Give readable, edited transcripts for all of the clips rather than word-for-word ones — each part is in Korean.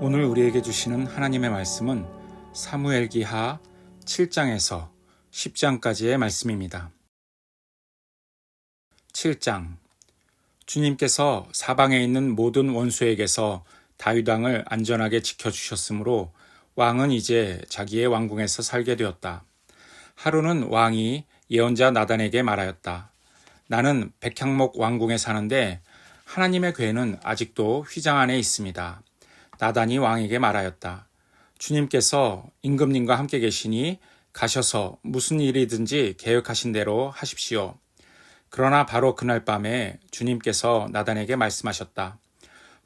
오늘 우리에게 주시는 하나님의 말씀은 사무엘기하 7장에서 10장까지의 말씀입니다. 7장. 주님께서 사방에 있는 모든 원수에게서 다윗 왕을 안전하게 지켜주셨으므로 왕은 이제 자기의 왕궁에서 살게 되었다. 하루는 왕이 예언자 나단에게 말하였다. 나는 백향목 왕궁에 사는데 하나님의 궤는 아직도 휘장 안에 있습니다. 나단이 왕에게 말하였다. 주님께서 임금님과 함께 계시니 가셔서 무슨 일이든지 계획하신 대로 하십시오. 그러나 바로 그날 밤에 주님께서 나단에게 말씀하셨다.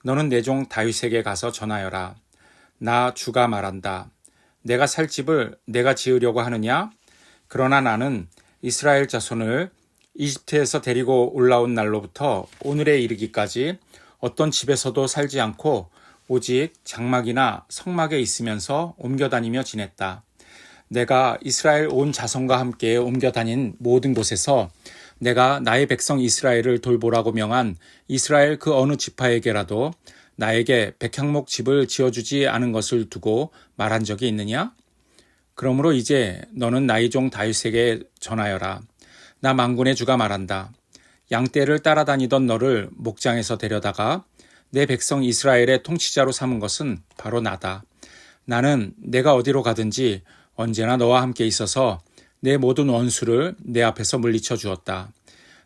너는 내 종 다윗에게 가서 전하여라. 나 주가 말한다. 내가 살 집을 내가 지으려고 하느냐? 그러나 나는 이스라엘 자손을 이집트에서 데리고 올라온 날로부터 오늘에 이르기까지 어떤 집에서도 살지 않고 오직 장막이나 성막에 있으면서 옮겨다니며 지냈다. 내가 이스라엘 온 자손과 함께 옮겨다닌 모든 곳에서 내가 나의 백성 이스라엘을 돌보라고 명한 이스라엘 그 어느 지파에게라도 나에게 백향목 집을 지어주지 않은 것을 두고 말한 적이 있느냐? 그러므로 이제 너는 나의 종 다윗에게 전하여라. 나 만군의 주가 말한다. 양떼를 따라다니던 너를 목장에서 데려다가 내 백성 이스라엘의 통치자로 삼은 것은 바로 나다. 나는 내가 어디로 가든지 언제나 너와 함께 있어서 내 모든 원수를 내 앞에서 물리쳐 주었다.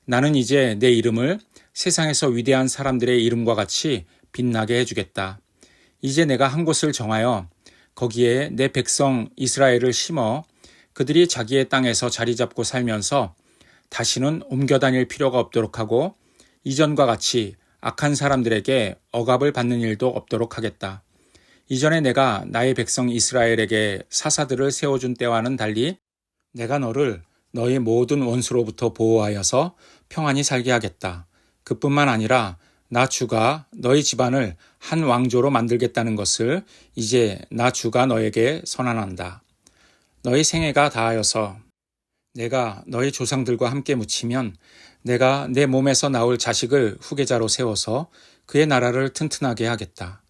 나는 이제 내 이름을 세상에서 위대한 사람들의 이름과 같이 빛나게 해주겠다. 이제 내가 한 곳을 정하여 거기에 내 백성 이스라엘을 심어 그들이 자기의 땅에서 자리 잡고 살면서 다시는 옮겨 다닐 필요가 없도록 하고 이전과 같이 악한 사람들에게 억압을 받는 일도 없도록 하겠다. 이전에 내가 나의 백성 이스라엘에게 사사들을 세워준 때와는 달리 내가 너를 너의 모든 원수로부터 보호하여서 평안히 살게 하겠다. 그뿐만 아니라 나 주가 너희 집안을 한 왕조로 만들겠다는 것을 이제 나 주가 너에게 선언한다. 너희 생애가 다하여서 내가 너희 조상들과 함께 묻히면 내가 내 몸에서 나올 자식을 후계자로 세워서 그의 나라를 튼튼하게 하겠다.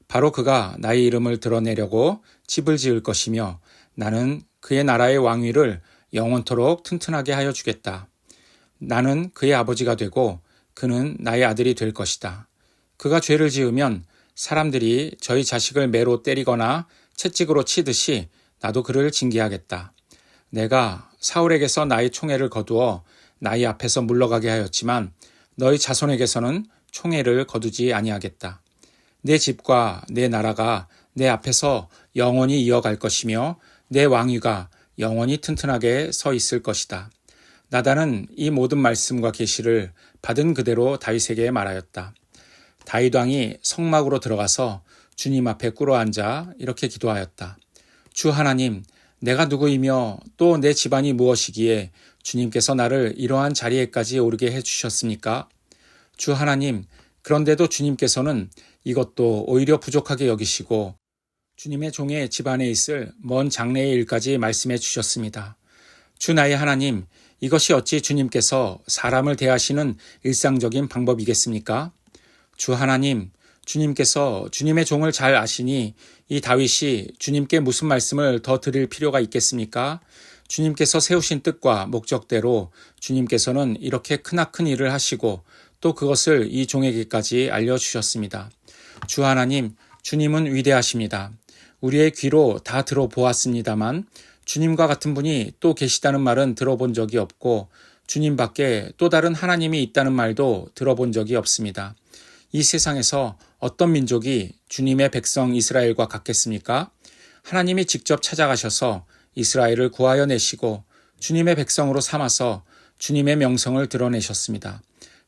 바로 그가 나의 이름을 드러내려고 집을 지을 것이며 나는 그의 나라의 왕위를 영원토록 튼튼하게 하여 주겠다. 나는 그의 아버지가 되고 그는 나의 아들이 될 것이다. 그가 죄를 지으면 사람들이 저희 자식을 매로 때리거나 채찍으로 치듯이 나도 그를 징계하겠다. 내가 사울에게서 나의 총애를 거두어 나의 앞에서 물러가게 하였지만 너희 자손에게서는 총애를 거두지 아니하겠다. 내 집과 내 나라가 내 앞에서 영원히 이어갈 것이며 내 왕위가 영원히 튼튼하게 서 있을 것이다. 나단은 이 모든 말씀과 계시를 받은 그대로 다윗에게 말하였다. 다윗 왕이 성막으로 들어가서 주님 앞에 꿇어앉아 이렇게 기도하였다. 주 하나님, 내가 누구이며 또 내 집안이 무엇이기에 주님께서 나를 이러한 자리에까지 오르게 해주셨습니까? 주 하나님, 그런데도 주님께서는 이것도 오히려 부족하게 여기시고 주님의 종의 집안에 있을 먼 장래의 일까지 말씀해 주셨습니다. 주 나의 하나님, 이것이 어찌 주님께서 사람을 대하시는 일상적인 방법이겠습니까? 주 하나님, 주님께서 주님의 종을 잘 아시니 이 다윗이 주님께 무슨 말씀을 더 드릴 필요가 있겠습니까? 주님께서 세우신 뜻과 목적대로 주님께서는 이렇게 크나큰 일을 하시고 또 그것을 이 종에게까지 알려주셨습니다. 주 하나님, 주님은 위대하십니다. 우리의 귀로 다 들어보았습니다만 주님과 같은 분이 또 계시다는 말은 들어본 적이 없고 주님밖에 또 다른 하나님이 있다는 말도 들어본 적이 없습니다. 이 세상에서 어떤 민족이 주님의 백성 이스라엘과 같겠습니까? 하나님이 직접 찾아가셔서 이스라엘을 구하여 내시고 주님의 백성으로 삼아서 주님의 명성을 드러내셨습니다.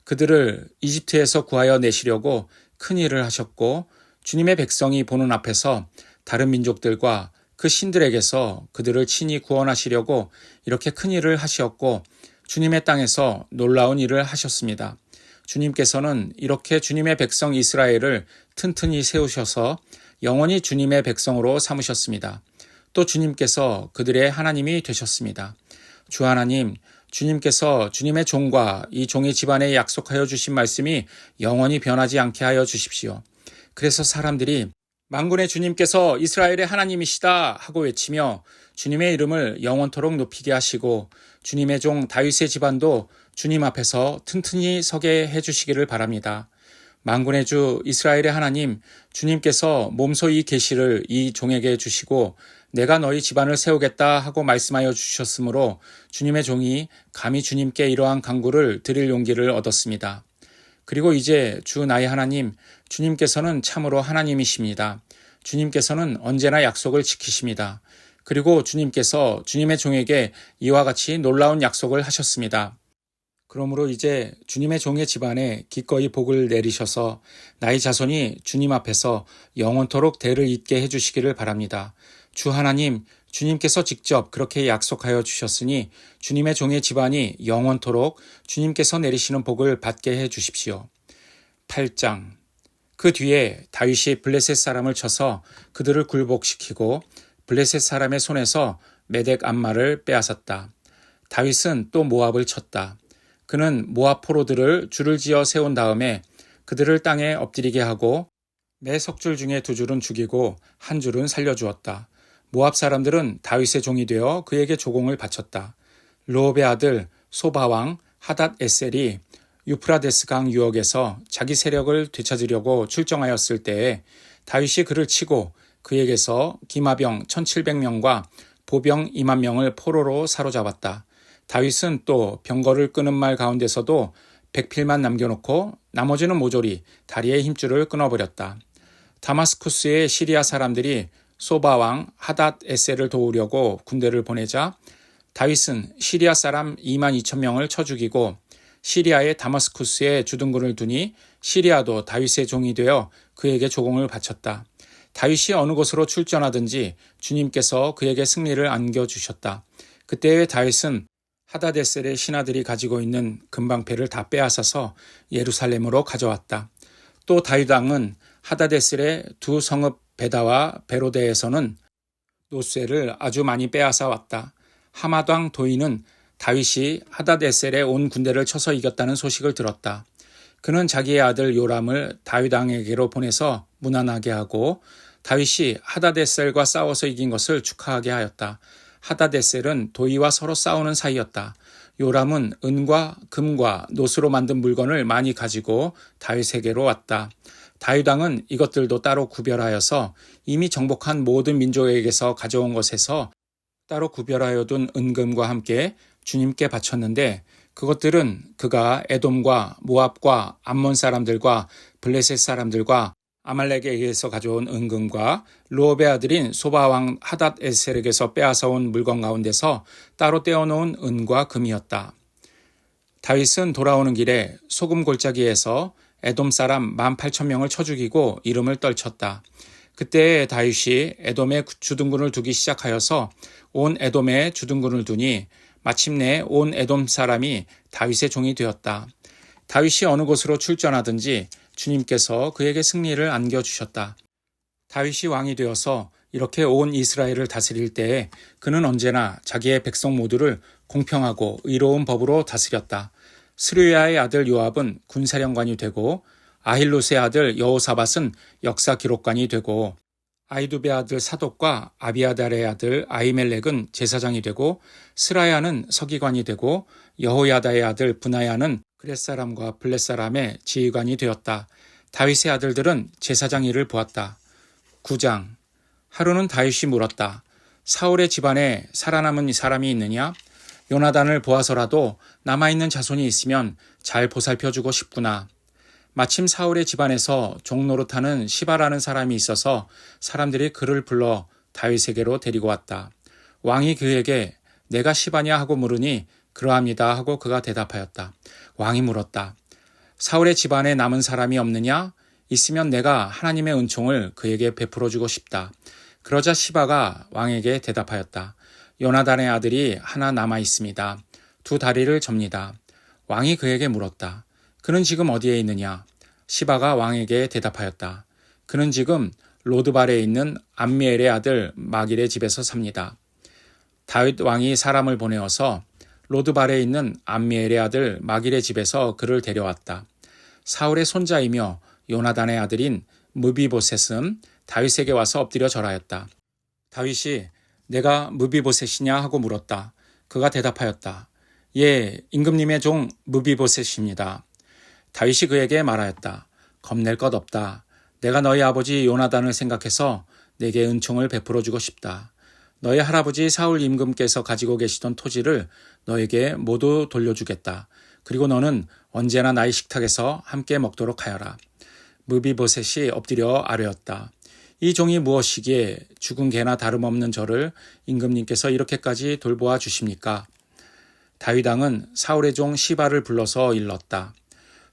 그들을 이집트에서 구하여 내시려고 큰 일을 하셨고 주님의 백성이 보는 앞에서 다른 민족들과 그 신들에게서 그들을 친히 구원하시려고 이렇게 큰 일을 하셨고 주님의 땅에서 놀라운 일을 하셨습니다. 주님께서는 이렇게 주님의 백성 이스라엘을 튼튼히 세우셔서 영원히 주님의 백성으로 삼으셨습니다. 또 주님께서 그들의 하나님이 되셨습니다. 주 하나님, 주님께서 주님의 종과 이 종의 집안에 약속하여 주신 말씀이 영원히 변하지 않게 하여 주십시오. 그래서 사람들이 만군의 주님께서 이스라엘의 하나님이시다 하고 외치며 주님의 이름을 영원토록 높이게 하시고 주님의 종 다윗의 집안도 주님 앞에서 튼튼히 서게 해주시기를 바랍니다. 만군의 주 이스라엘의 하나님 주님께서 몸소 이 계시를 이 종에게 주시고 내가 너희 집안을 세우겠다 하고 말씀하여 주셨으므로 주님의 종이 감히 주님께 이러한 간구를 드릴 용기를 얻었습니다. 그리고 이제 주 나의 하나님 주님께서는 참으로 하나님이십니다. 주님께서는 언제나 약속을 지키십니다. 그리고 주님께서 주님의 종에게 이와 같이 놀라운 약속을 하셨습니다. 그러므로 이제 주님의 종의 집안에 기꺼이 복을 내리셔서 나의 자손이 주님 앞에서 영원토록 대를 잇게 해주시기를 바랍니다. 주 하나님, 주님께서 직접 그렇게 약속하여 주셨으니 주님의 종의 집안이 영원토록 주님께서 내리시는 복을 받게 해주십시오. 8장. 그 뒤에 다윗이 블레셋 사람을 쳐서 그들을 굴복시키고 블레셋 사람의 손에서 메덱 암마를 빼앗았다. 다윗은 또 모압을 쳤다. 그는 모압 포로들을 줄을 지어 세운 다음에 그들을 땅에 엎드리게 하고 매 석줄 중에 2줄은 죽이고 1줄은 살려주었다. 모압 사람들은 다윗의 종이 되어 그에게 조공을 바쳤다. 르홉의 아들 소바왕 하닷 에셀이 유프라데스 강 유역에서 자기 세력을 되찾으려고 출정하였을 때에 다윗이 그를 치고 그에게서 기마병 1700명과 보병 2만 명을 포로로 사로잡았다. 다윗은 또 병거를 끄는 말 가운데서도 백필만 남겨놓고 나머지는 모조리 다리의 힘줄을 끊어버렸다. 다마스쿠스의 시리아 사람들이 소바왕 하닷 에셀을 도우려고 군대를 보내자 다윗은 시리아 사람 2만 2천 명을 쳐 죽이고 시리아의 다마스쿠스에 주둔군을 두니 시리아도 다윗의 종이 되어 그에게 조공을 바쳤다. 다윗이 어느 곳으로 출전하든지 주님께서 그에게 승리를 안겨주셨다. 그때의 다윗은 하다데셀의 신하들이 가지고 있는 금방패를 다 빼앗아서 예루살렘으로 가져왔다. 또 다윗 왕은 하다데셀의 두 성읍 베다와 베로데에서는 노쇠를 아주 많이 빼앗아 왔다. 하맛 왕 도이는 다윗이 하다데셀의 온 군대를 쳐서 이겼다는 소식을 들었다. 그는 자기의 아들 요람을 다윗 왕에게로 보내서 무난하게 하고 다윗이 하다데셀과 싸워서 이긴 것을 축하하게 하였다. 하다데셀은 도이와 서로 싸우는 사이였다. 요람은 은과 금과 노스로 만든 물건을 많이 가지고 다윗에게로 왔다. 다윗 왕은 이것들도 따로 구별하여서 이미 정복한 모든 민족에게서 가져온 것에서 따로 구별하여 둔 은금과 함께 주님께 바쳤는데 그것들은 그가 에돔과 모압과 암몬 사람들과 블레셋 사람들과 아말렉에게서 가져온 은금과 르홉의 아들인 소바왕 하닷 에셀에게서 빼앗아온 물건 가운데서 따로 떼어놓은 은과 금이었다. 다윗은 돌아오는 길에 소금 골짜기에서 에돔 사람 18,000명을 쳐 죽이고 이름을 떨쳤다. 그때 다윗이 에돔에 주둔군을 두기 시작하여서 온 에돔에 주둔군을 두니 마침내 온 에돔 사람이 다윗의 종이 되었다. 다윗이 어느 곳으로 출전하든지 주님께서 그에게 승리를 안겨주셨다. 다윗이 왕이 되어서 이렇게 온 이스라엘을 다스릴 때에 그는 언제나 자기의 백성 모두를 공평하고 의로운 법으로 다스렸다. 스루야의 아들 요압은 군사령관이 되고 아힐롯의 아들 여호사밧은 역사 기록관이 되고 아이두베의 아들 사독과 아비아달의 아들 아히멜렉은 제사장이 되고 스라야는 서기관이 되고 여호야다의 아들 브나야는 그렛사람과 블렛사람의 지휘관이 되었다. 다윗의 아들들은 제사장 일을 보았다. 9장. 하루는 다윗이 물었다. 사울의 집안에 살아남은 사람이 있느냐? 요나단을 보아서라도 남아있는 자손이 있으면 잘 보살펴주고 싶구나. 마침 사울의 집안에서 종노릇하는 시바라는 사람이 있어서 사람들이 그를 불러 다윗에게로 데리고 왔다. 왕이 그에게 내가 시바냐 하고 물으니 그러합니다 하고 그가 대답하였다. 왕이 물었다. 사울의 집안에 남은 사람이 없느냐? 있으면 내가 하나님의 은총을 그에게 베풀어주고 싶다. 그러자 시바가 왕에게 대답하였다. 요나단의 아들이 하나 남아 있습니다. 2 다리를 접니다. 왕이 그에게 물었다. 그는 지금 어디에 있느냐? 시바가 왕에게 대답하였다. 그는 지금 로드발에 있는 암미엘의 아들 마길의 집에서 삽니다. 다윗 왕이 사람을 보내어서 로드발에 있는 암미엘의 아들 마길의 집에서 그를 데려왔다. 사울의 손자이며 요나단의 아들인 무비보셋은 다윗에게 와서 엎드려 절하였다. 다윗이 내가 무비보셋이냐 하고 물었다. 그가 대답하였다. 예, 임금님의 종 무비보셋입니다. 다윗이 그에게 말하였다. 겁낼 것 없다. 내가 너희 아버지 요나단을 생각해서 내게 은총을 베풀어 주고 싶다. 너희 할아버지 사울 임금께서 가지고 계시던 토지를 너에게 모두 돌려주겠다. 그리고 너는 언제나 나의 식탁에서 함께 먹도록 하여라. 무비보셋이 엎드려 아뢰었다. 이 종이 무엇이기에 죽은 개나 다름없는 저를 임금님께서 이렇게까지 돌보아 주십니까? 다윗 왕은 사울의 종 시바를 불러서 일렀다.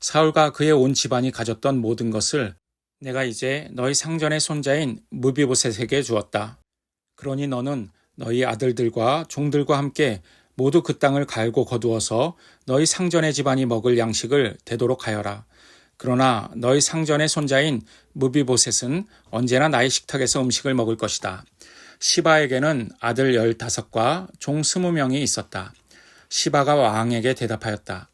사울과 그의 온 집안이 가졌던 모든 것을 내가 이제 너희 상전의 손자인 무비보셋에게 주었다. 그러니 너는 너희 아들들과 종들과 함께 모두 그 땅을 갈고 거두어서 너희 상전의 집안이 먹을 양식을 되도록 하여라. 그러나 너희 상전의 손자인 무비보셋은 언제나 나의 식탁에서 음식을 먹을 것이다. 시바에게는 아들 15과 종 20명이 있었다. 시바가 왕에게 대답하였다.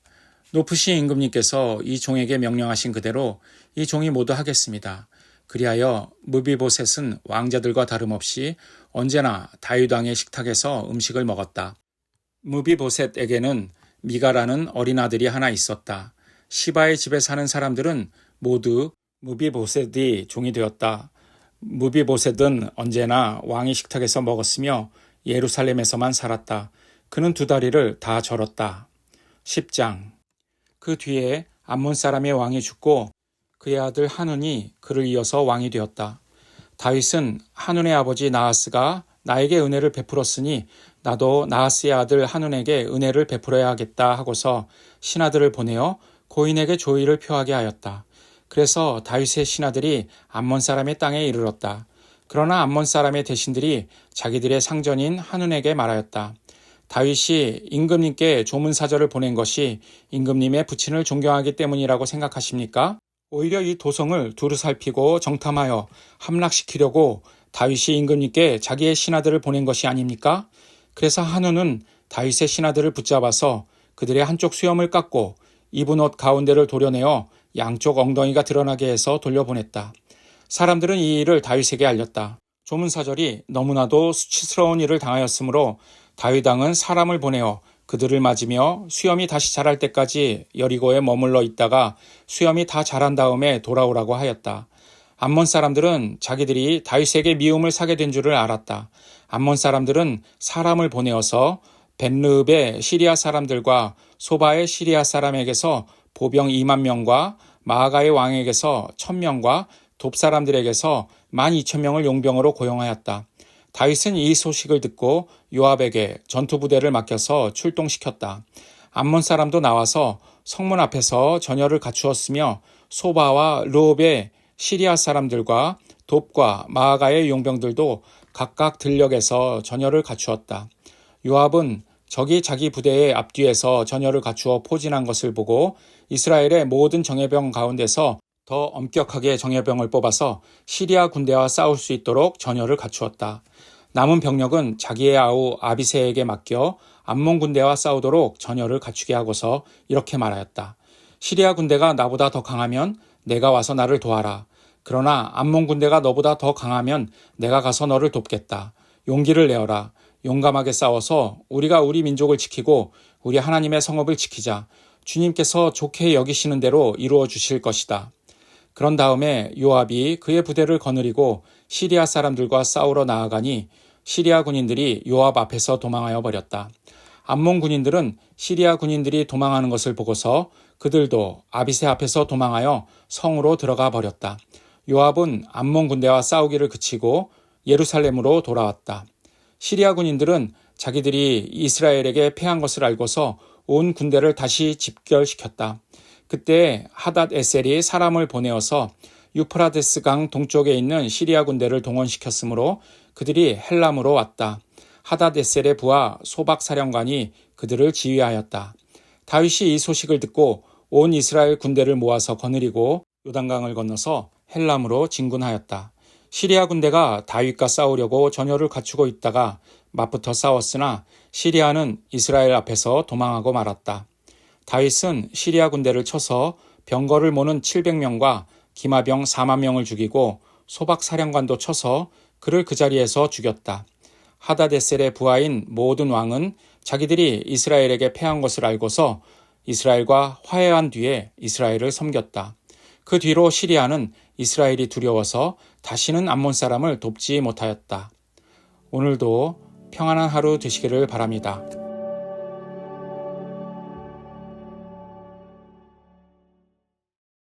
높으신 임금님께서 이 종에게 명령하신 그대로 이 종이 모두 하겠습니다. 그리하여 무비보셋은 왕자들과 다름없이 언제나 다윗 왕의 식탁에서 음식을 먹었다. 무비보셋에게는 미가라는 어린 아들이 하나 있었다. 시바의 집에 사는 사람들은 모두 무비보셋이 종이 되었다. 무비보셋은 언제나 왕의 식탁에서 먹었으며 예루살렘에서만 살았다. 그는 2다리를 다 절었다. 10장. 그 뒤에 암몬 사람의 왕이 죽고 그의 아들 한운이 그를 이어서 왕이 되었다. 다윗은 한운의 아버지 나하스가 나에게 은혜를 베풀었으니 나도 나하스의 아들 한운에게 은혜를 베풀어야 하겠다 하고서 신하들을 보내어 고인에게 조의를 표하게 하였다. 그래서 다윗의 신하들이 암몬 사람의 땅에 이르렀다. 그러나 암몬 사람의 대신들이 자기들의 상전인 한운에게 말하였다. 다윗이 임금님께 조문사절을 보낸 것이 임금님의 부친을 존경하기 때문이라고 생각하십니까? 오히려 이 도성을 두루 살피고 정탐하여 함락시키려고 다윗이 임금님께 자기의 신하들을 보낸 것이 아닙니까? 그래서 한운은 다윗의 신하들을 붙잡아서 그들의 한쪽 수염을 깎고 입은 옷 가운데를 도려내어 양쪽 엉덩이가 드러나게 해서 돌려보냈다. 사람들은 이 일을 다윗에게 알렸다. 조문사절이 너무나도 수치스러운 일을 당하였으므로 다윗 왕은 사람을 보내어 그들을 맞으며 수염이 다시 자랄 때까지 여리고에 머물러 있다가 수염이 다 자란 다음에 돌아오라고 하였다. 암몬 사람들은 자기들이 다윗에게 미움을 사게 된 줄을 알았다. 암몬 사람들은 사람을 보내어서 벳르읍의 시리아 사람들과 소바의 시리아 사람에게서 보병 2만 명과 마아가의 왕에게서 1,000명과 돕 사람들에게서 12,000명을 용병으로 고용하였다. 다윗은 이 소식을 듣고 요압에게 전투부대를 맡겨서 출동시켰다. 암몬 사람도 나와서 성문 앞에서 전열을 갖추었으며 소바와 르홉의 시리아 사람들과 돕과 마아가의 용병들도 각각 들녘에서 전열을 갖추었다. 요압은 적이 자기 부대의 앞뒤에서 전열을 갖추어 포진한 것을 보고 이스라엘의 모든 정예병 가운데서 더 엄격하게 정예병을 뽑아서 시리아 군대와 싸울 수 있도록 전열을 갖추었다. 남은 병력은 자기의 아우 아비새에게 맡겨 암몬 군대와 싸우도록 전열을 갖추게 하고서 이렇게 말하였다. 시리아 군대가 나보다 더 강하면 내가 와서 나를 도와라. 그러나 암몬 군대가 너보다 더 강하면 내가 가서 너를 돕겠다. 용기를 내어라. 용감하게 싸워서 우리가 우리 민족을 지키고 우리 하나님의 성읍을 지키자. 주님께서 좋게 여기시는 대로 이루어 주실 것이다. 그런 다음에 요압이 그의 부대를 거느리고 시리아 사람들과 싸우러 나아가니 시리아 군인들이 요압 앞에서 도망하여 버렸다. 암몬 군인들은 시리아 군인들이 도망하는 것을 보고서 그들도 아비새 앞에서 도망하여 성으로 들어가 버렸다. 요압은 암몬 군대와 싸우기를 그치고 예루살렘으로 돌아왔다. 시리아 군인들은 자기들이 이스라엘에게 패한 것을 알고서 온 군대를 다시 집결시켰다. 그때 하닷 에셀이 사람을 보내어서 유프라데스 강 동쪽에 있는 시리아 군대를 동원시켰으므로 그들이 헬람으로 왔다. 하닷 에셀의 부하 소박 사령관이 그들을 지휘하였다. 다윗이 이 소식을 듣고 온 이스라엘 군대를 모아서 거느리고 요단강을 건너서 헬람으로 진군하였다. 시리아 군대가 다윗과 싸우려고 전열을 갖추고 있다가 맞붙어 싸웠으나 시리아는 이스라엘 앞에서 도망하고 말았다. 다윗은 시리아 군대를 쳐서 병거를 모는 700명과 기마병 4만 명을 죽이고 소박 사령관도 쳐서 그를 그 자리에서 죽였다. 하다데셀의 부하인 모든 왕은 자기들이 이스라엘에게 패한 것을 알고서 이스라엘과 화해한 뒤에 이스라엘을 섬겼다. 그 뒤로 시리아는 이스라엘이 두려워서 다시는 암몬 사람을 돕지 못하였다. 오늘도 평안한 하루 되시기를 바랍니다.